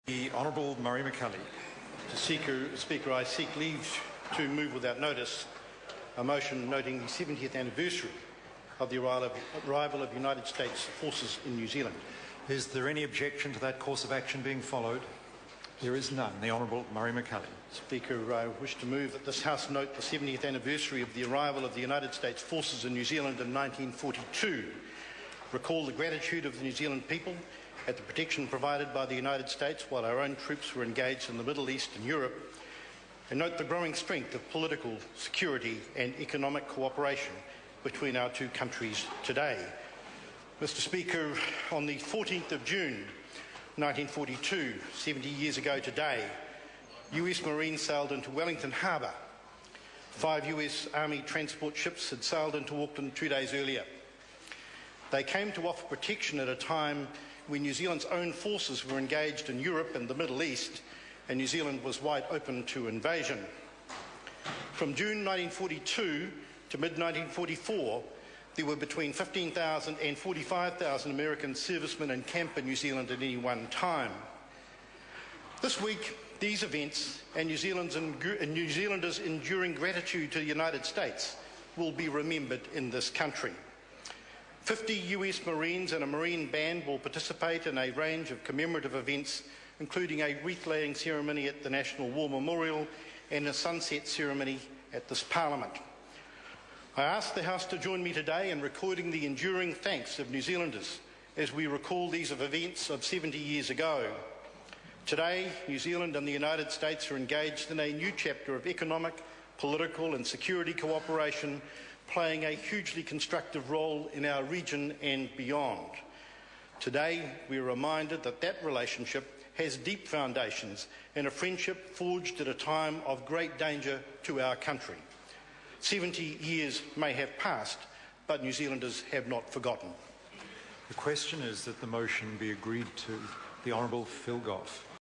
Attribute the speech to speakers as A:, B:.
A: The Honourable Murray McCully.
B: Speaker, I seek leave to move without notice a motion noting the 70th anniversary of the arrival of United States forces in New Zealand.
A: Is there any objection to that course of action being followed? There is none. The Honourable Murray McCully.
B: Speaker, I wish to move that this House note the 70th anniversary of the arrival of the United States forces in New Zealand in 1942, recall the gratitude of the New Zealand people at the protection provided by the United States while our own troops were engaged in the Middle East and Europe, and note the growing strength of political, security and economic cooperation between our two countries today. Mr. Speaker, on the 14th of June 1942, 70 years ago today, US Marines sailed into Wellington Harbour. 5 US Army transport ships had sailed into Auckland 2 days earlier. They came to offer protection at a time when New Zealand's own forces were engaged in Europe and the Middle East, and New Zealand was wide open to invasion. From June 1942 to mid-1944, there were between 15,000 and 45,000 American servicemen in camp in New Zealand at any one time. This week, these events and New Zealanders' enduring gratitude to the United States will be remembered in this country. 50 US Marines and a Marine band will participate in a range of commemorative events, including a wreath-laying ceremony at the National War Memorial and a sunset ceremony at this Parliament. I ask the House to join me today in recording the enduring thanks of New Zealanders as we recall these events of 70 years ago. Today, New Zealand and the United States are engaged in a new chapter of economic, political and security cooperation, playing a hugely constructive role in our region and beyond. Today, we are reminded that that relationship has deep foundations in a friendship forged at a time of great danger to our country. 70 years may have passed, but New Zealanders have not forgotten.
A: The question is that the motion be agreed to. The Honourable Phil Goff.